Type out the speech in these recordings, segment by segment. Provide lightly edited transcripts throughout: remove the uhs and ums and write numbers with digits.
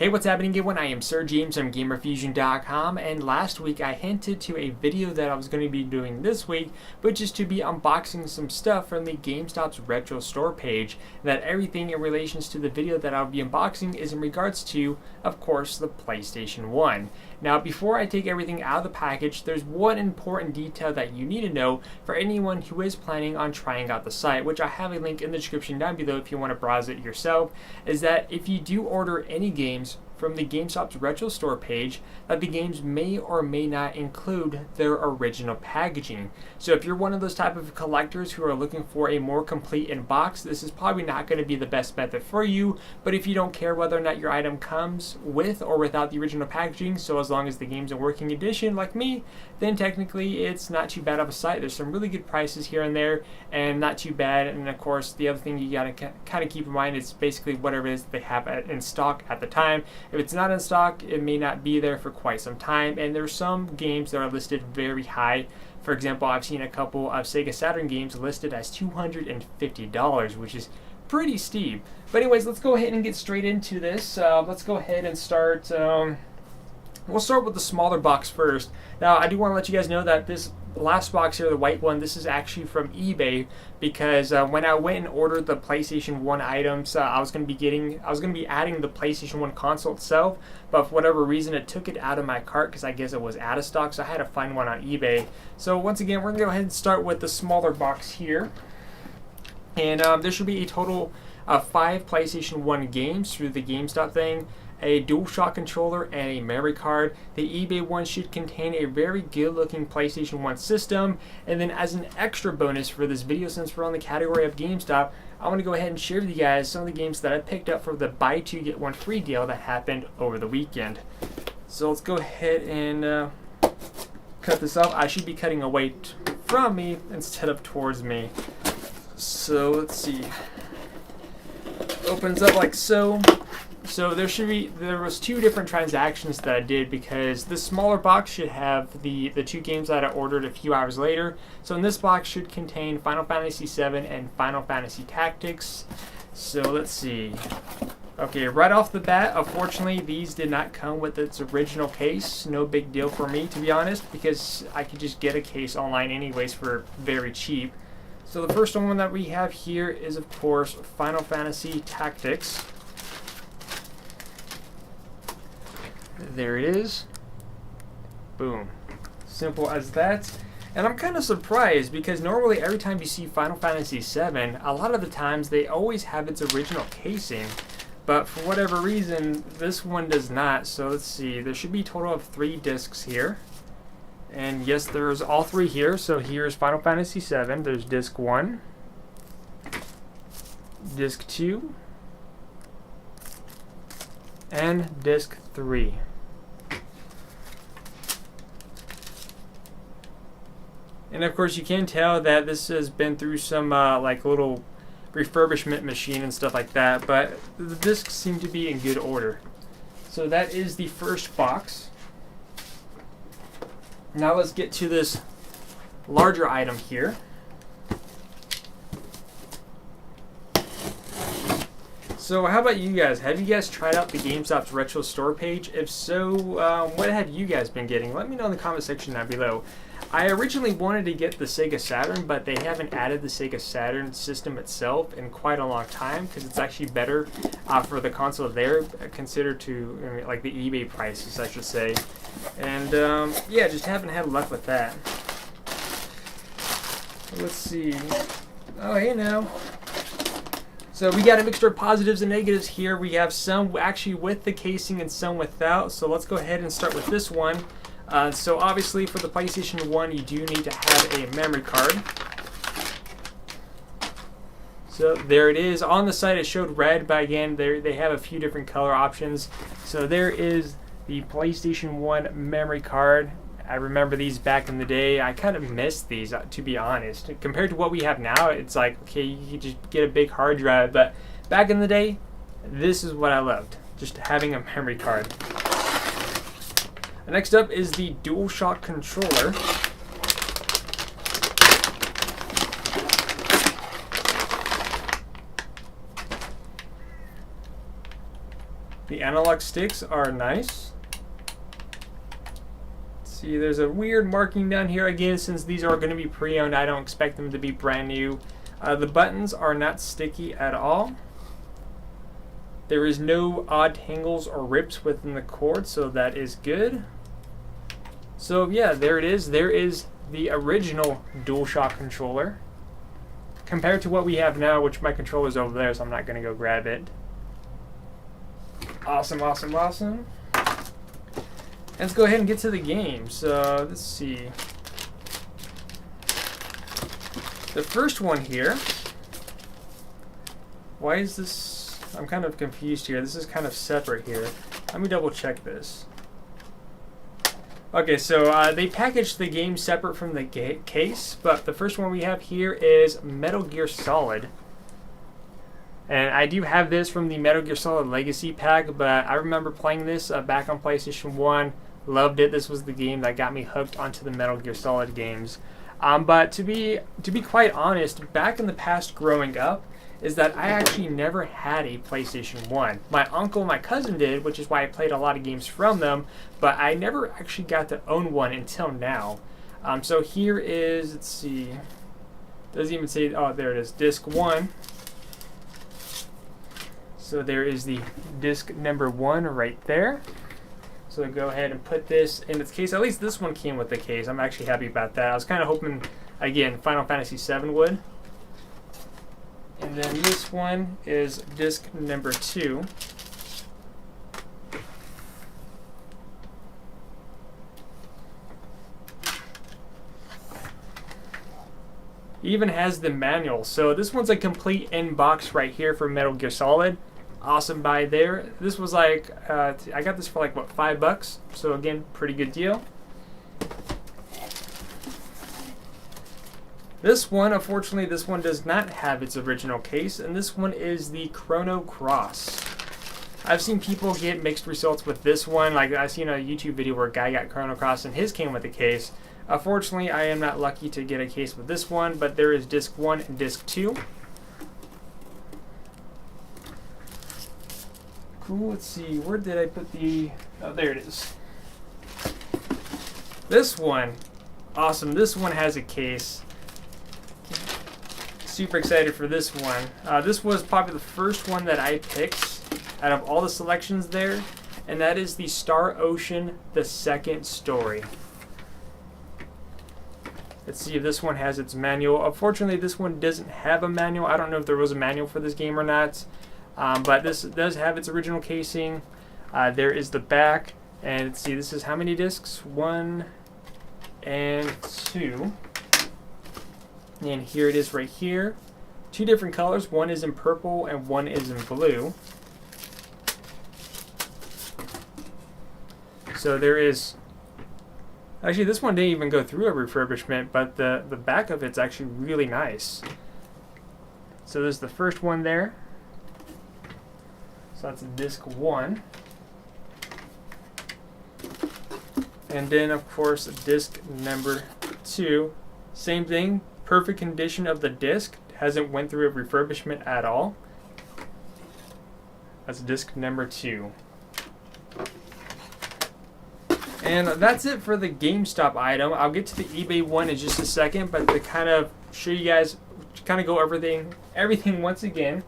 Hey, what's happening everyone? I am SirJames from Gamerfuzion.com, and last week I hinted to a video that I was going to be doing this week, which is to be unboxing some stuff from the Gamestop's retro store page. That everything in relations to the video that I'll be unboxing is in regards to, of course, the PlayStation 1. Now, before I take everything out of the package, there's one important detail that you need to know for anyone who is planning on trying out the site, which I have a link in the description down below if you want to browse it yourself, is that if you do order any games from the Gamestop's retro store page, that the games may or may not include their original packaging. So if you're one of those type of collectors who are looking for a more complete in-box, this is probably not going to be the best method for you. But if you don't care whether or not your item comes with or without the original packaging, so as long as the game's in working condition like me, then technically it's not too bad of a site. There's some really good prices here and there, and not too bad. And of course, the other thing you gotta kind of keep in mind is basically whatever it is they have in stock at the time. If it's not in stock, it may not be there for quite some time, and there's some games that are listed very high. For example, I've seen a couple of Sega Saturn games listed as $250, which is pretty steep. But anyways, let's go ahead and get straight into this. Let's go ahead and start. We'll start with the smaller box first. Now, I do want to let you guys know that this last box here, the white one, this is actually from eBay, because when I went and ordered the PlayStation 1 items, I was going to be adding the PlayStation 1 console itself, but for whatever reason it took it out of my cart because I guess it was out of stock, so I had to find one on eBay. So once again, we're going to go ahead and start with the smaller box here. And there should be a total of 5 PlayStation 1 games through the GameStop thing, a DualShock controller, and a memory card. The eBay one should contain a very good looking PlayStation 1 system. And then as an extra bonus for this video, since we're on the category of GameStop, I want to go ahead and share with you guys some of the games that I picked up for the buy 2 get 1 free deal that happened over the weekend. So let's go ahead and cut this off. I should be cutting away from me instead of towards me. So let's see. Opens up like so. So there was 2 different transactions that I did, because the smaller box should have the 2 games that I ordered a few hours later. So in this box should contain Final Fantasy VII and Final Fantasy Tactics. So let's see. Okay, right off the bat, unfortunately, these did not come with its original case. No big deal for me, to be honest, because I could just get a case online anyways for very cheap. So the first one that we have here is, of course, Final Fantasy Tactics. There it is. Boom. Simple as that. And I'm kind of surprised, because normally every time you see Final Fantasy VII, a lot of the times they always have its original casing. But for whatever reason, this one does not. So let's see. There should be a total of 3 discs here. And yes, there's all 3 here. So here's Final Fantasy VII. There's disc 1, disc 2, and disc 3. And of course you can tell that this has been through some like little refurbishment machine and stuff like that, but the discs seem to be in good order. So that is the first box. Now let's get to this larger item here. So how about you guys? Have you guys tried out the GameStop's retro store page? If so, what have you guys been getting? Let me know in the comment section down below. I originally wanted to get the Sega Saturn, but they haven't added the Sega Saturn system itself in quite a long time, because it's actually better for the console there, considered to like the eBay prices, I should say. And yeah, just haven't had luck with that. Let's see. Oh, hey now. So we got a mixture of positives and negatives here. We have some actually with the casing and some without. So let's go ahead and start with this one. So obviously for the PlayStation 1 you do need to have a memory card. So there it is. On the site it showed red, but again they have a few different color options. So there is the PlayStation 1 memory card. I remember these back in the day. I kind of missed these, to be honest. Compared to what we have now, it's like, okay, you can just get a big hard drive. But back in the day, this is what I loved, just having a memory card. Next up is the DualShock controller. The analog sticks are nice. See, there's a weird marking down here. Again, since these are going to be pre-owned, I don't expect them to be brand new. The buttons are not sticky at all. There is no odd tangles or rips within the cord, so that is good. So yeah, there it is. There is the original DualShock controller. Compared to what we have now, which my controller's over there, so I'm not going to go grab it. Awesome, awesome, awesome. Let's go ahead and get to the game. So let's see. The first one here. Why is this? I'm kind of confused here. This is kind of separate here. Let me double check this. Okay, so they packaged the game separate from the case, but the first one we have here is Metal Gear Solid. And I do have this from the Metal Gear Solid Legacy pack, but I remember playing this back on PlayStation 1. Loved it. This was the game that got me hooked onto the Metal Gear Solid games. But to be quite honest, back in the past growing up, is that I actually never had a PlayStation 1. My uncle, my cousin did, which is why I played a lot of games from them, but I never actually got to own one until now. So here is, let's see, doesn't even say, oh, there it is, disc 1. So there is the disc number 1 right there. So go ahead and put this in its case. At least this one came with the case. I'm actually happy about that. I was kind of hoping, again, Final Fantasy VII would. And then this one is disc number 2. Even has the manual. So this one's a complete in-box right here for Metal Gear Solid. Awesome buy there. This was like, I got this for like, what, $5? So again, pretty good deal. This one, unfortunately, this one does not have its original case, and this one is the Chrono Cross. I've seen people get mixed results with this one. Like, I've seen a YouTube video where a guy got Chrono Cross and his came with a case. Unfortunately, I am not lucky to get a case with this one, but there is disc 1 and disc 2. Cool, let's see, where did I put the, oh, there it is. This one, awesome, this one has a case. Super excited for this one. This was probably the first one that I picked out of all the selections there, and that is the Star Ocean, the second story. Let's see if this one has its manual. Unfortunately, this one doesn't have a manual. I don't know if there was a manual for this game or not, but this does have its original casing. There is the back, and let's see, this is how many discs? 1 and 2. And here it is right here. 2 different colors. One is in purple and one is in blue. So there is... Actually, this one didn't even go through a refurbishment, but the back of it's actually really nice. So there's the first one there. So that's disc 1. And then, of course, disc number 2. Same thing. Perfect condition of the disc, hasn't went through a refurbishment at all. That's disc number 2. And that's it for the GameStop item. I'll get to the eBay one in just a second, but to kind of show you guys, kind of go everything once again.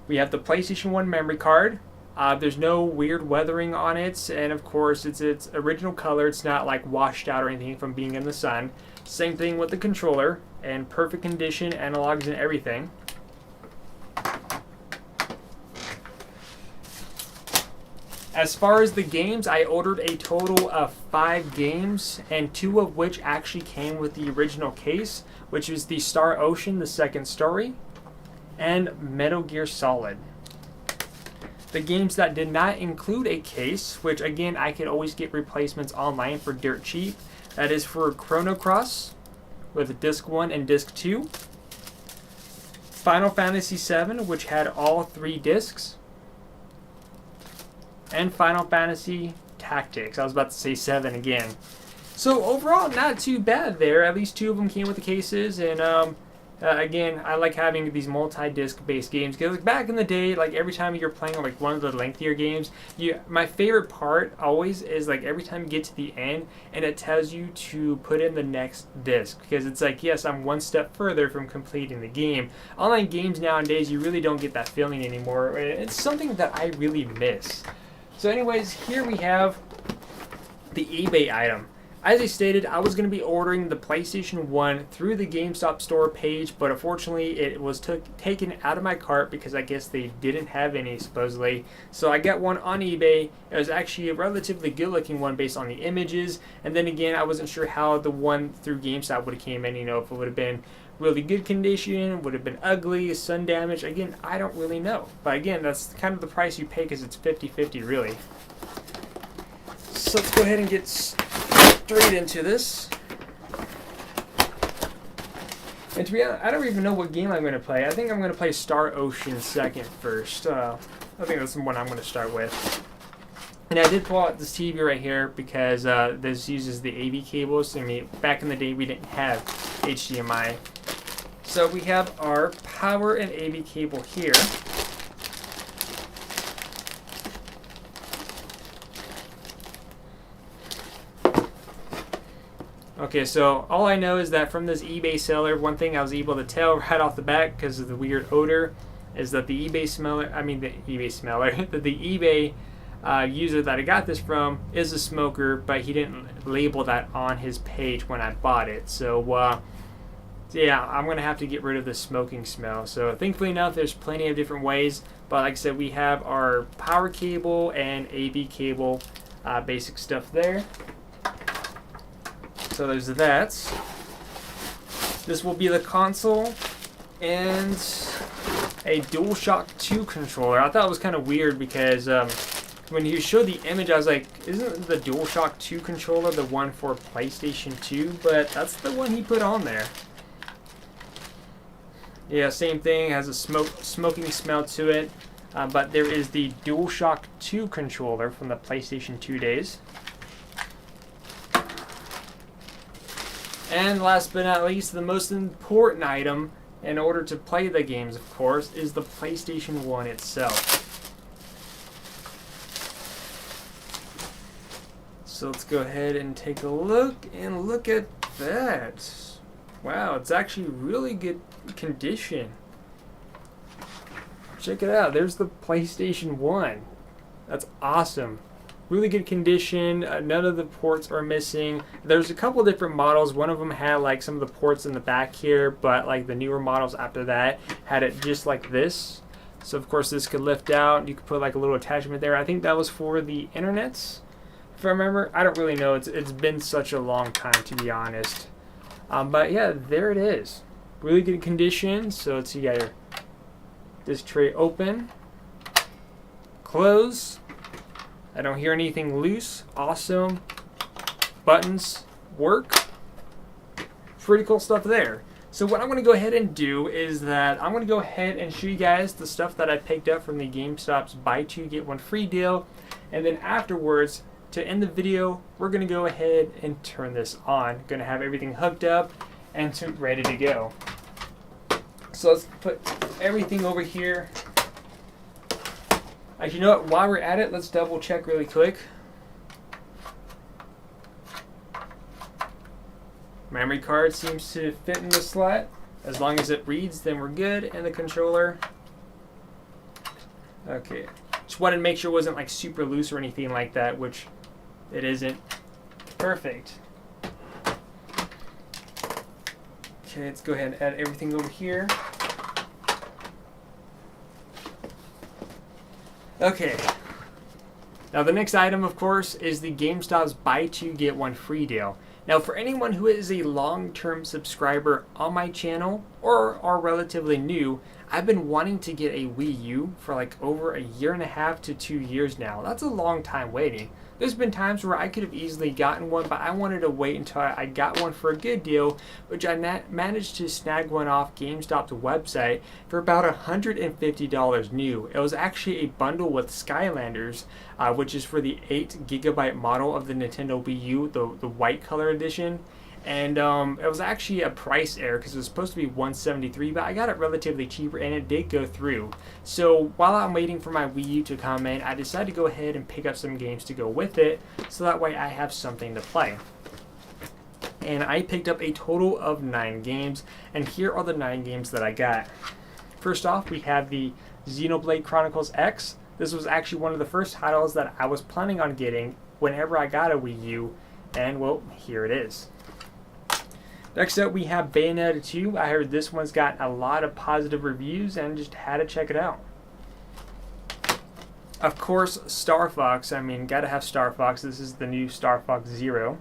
We have the PlayStation 1 memory card. There's no weird weathering on it, and of course it's its original color. It's not like washed out or anything from being in the sun. Same thing with the controller, and perfect condition, analogs and everything. As far as the games, I ordered a total of 5 games, and 2 of which actually came with the original case, which is the Star Ocean, the second story, and Metal Gear Solid. The games that did not include a case, which again I could always get replacements online for dirt cheap, that is for Chrono Cross with disc 1 and disc 2, Final Fantasy VII, which had all 3 discs, and Final Fantasy Tactics. I was about to say 7 again. So overall, not too bad there. At least 2 of them came with the cases, and Again, I like having these multi-disc based games because like, back in the day, like every time you're playing like one of the lengthier games, my favorite part always is like every time you get to the end and it tells you to put in the next disc, because it's like, yes, I'm one step further from completing the game. Online games nowadays, you really don't get that feeling anymore. It's something that I really miss. So anyways, here we have the eBay item. As I stated, I was going to be ordering the PlayStation 1 through the GameStop store page, but unfortunately it was taken out of my cart because I guess they didn't have any, supposedly. So I got one on eBay. It was actually a relatively good looking one based on the images, and then again, I wasn't sure how the one through GameStop would have came in, if it would have been really good condition, would have been ugly, sun damage. Again, I don't really know. But again, that's kind of the price you pay because it's 50-50 really. So let's go ahead and get straight into this. And to be honest, I don't even know what game I'm going to play. I think I'm going to play Star Ocean second first. I think that's the one I'm going to start with. And I did pull out this TV right here because this uses the AV cables. I mean, back in the day we didn't have HDMI. So we have our power and AV cable here. Okay, so all I know is that from this eBay seller, one thing I was able to tell right off the bat because of the weird odor is that the eBay user that I got this from is a smoker, but he didn't label that on his page when I bought it. So yeah, I'm gonna have to get rid of the smoking smell. So thankfully enough, there's plenty of different ways, but like I said, we have our power cable and AV cable, basic stuff there. So there's that. This will be the console and a DualShock 2 controller. I thought it was kind of weird because when you showed the image, I was like, isn't the DualShock 2 controller the one for PlayStation 2? But that's the one he put on there. Yeah, same thing, has a smoking smell to it. But there is the DualShock 2 controller from the PlayStation 2 days. And last but not least, the most important item in order to play the games, of course, is the PlayStation 1 itself. So let's go ahead and take a look, and look at that. Wow, it's actually really good condition. Check it out, there's the PlayStation 1. That's awesome. Really good condition. None of the ports are missing. There's a couple different models. One of them had like some of the ports in the back here, but like the newer models after that had it just like this. So of course this could lift out. You could put like a little attachment there. I think that was for the internets, if I remember. I don't really know. It's been such a long time, to be honest. But yeah, there it is. Really good condition. So let's see, you got this tray open, close. I don't hear anything loose. Awesome. Buttons work. Pretty cool stuff there. So what I'm going to go ahead and do is that I'm going to go ahead and show you guys the stuff that I picked up from the GameStop's buy two get one free deal. And then afterwards, to end the video, we're going to go ahead and turn this on. Going to have everything hooked up and ready to go. So let's put everything over here. Actually, you know what? While we're at it, let's double check really quick. Memory card seems to fit in the slot. As long as it reads, then we're good. And the controller. Okay. Just wanted to make sure it wasn't like super loose or anything like that, which it isn't. Perfect. Okay, let's go ahead and add everything over here. Okay, now the next item, of course, is the GameStop's buy two get one free deal. Now for anyone who is a long-term subscriber on my channel or are relatively new, I've been wanting to get a Wii U for like over 1.5 to 2 years now. That's a long time waiting. There's been times where I could have easily gotten one, but I wanted to wait until I got one for a good deal, which I managed to snag one off GameStop's website for about $150 new. It was actually a bundle with Skylanders, which is for the 8GB model of the Nintendo Wii U, the white color edition. And it was actually a price error because it was supposed to be $173, but I got it relatively cheaper and it did go through. So while I'm waiting for my Wii U to come in, I decided to go ahead and pick up some games to go with it, so that way I have something to play. And I picked up a total of 9 games, and here are the 9 games that I got. First off, we have the Xenoblade Chronicles X. This was actually one of the first titles that I was planning on getting whenever I got a Wii U, and well, here it is. Next up, we have Bayonetta 2. I heard this one's got a lot of positive reviews and just had to check it out. Of course, Star Fox. I mean, gotta have Star Fox. This is the new Star Fox Zero.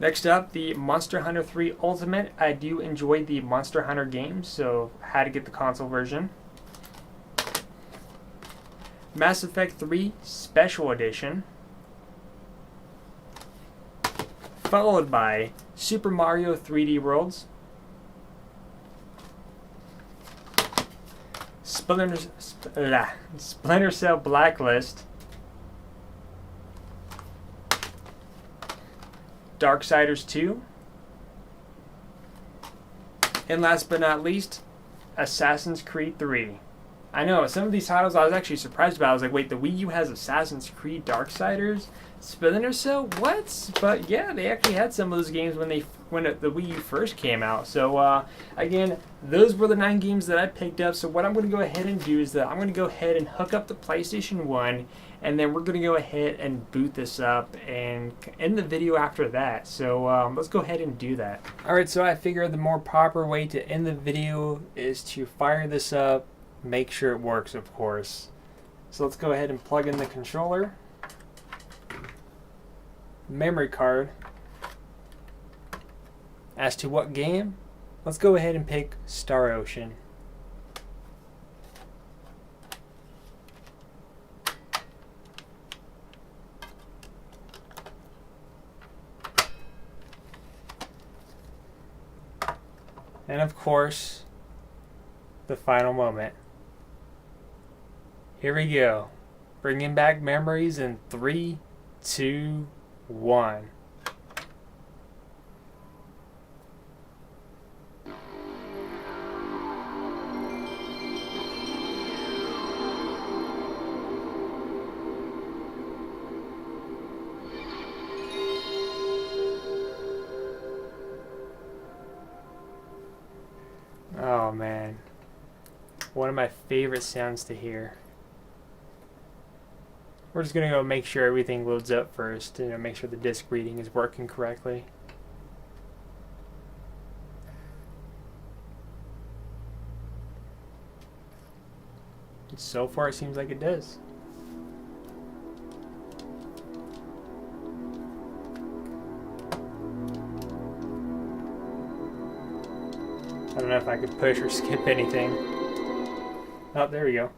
Next up, the Monster Hunter 3 Ultimate. I do enjoy the Monster Hunter games, so had to get the console version. Mass Effect 3 Special Edition. Followed by Super Mario 3D Worlds, Splinter Cell Blacklist, Darksiders 2, and last but not least, Assassin's Creed 3. I know, some of these titles I was actually surprised about. I was like, wait, the Wii U has Assassin's Creed Darksiders? Splinter Cell? What? But yeah, they actually had some of those games when the Wii U first came out. So again, those were the 9 games that I picked up. So what I'm going to go ahead and do is that I'm going to go ahead and hook up the PlayStation 1, and then we're going to go ahead and boot this up and end the video after that. So let's go ahead and do that. Alright, so I figured the more proper way to end the video is to fire this up. Make sure it works, of course. So let's go ahead and plug in the controller, memory card. As to what game, let's go ahead and pick Star Ocean. And of course, the final moment. Here we go. Bringing back memories in 3, 2, 1. Oh man. One of my favorite sounds to hear. We're just gonna go make sure everything loads up first, and make sure the disk reading is working correctly. And so far, it seems like it does. I don't know if I could push or skip anything. Oh, there we go.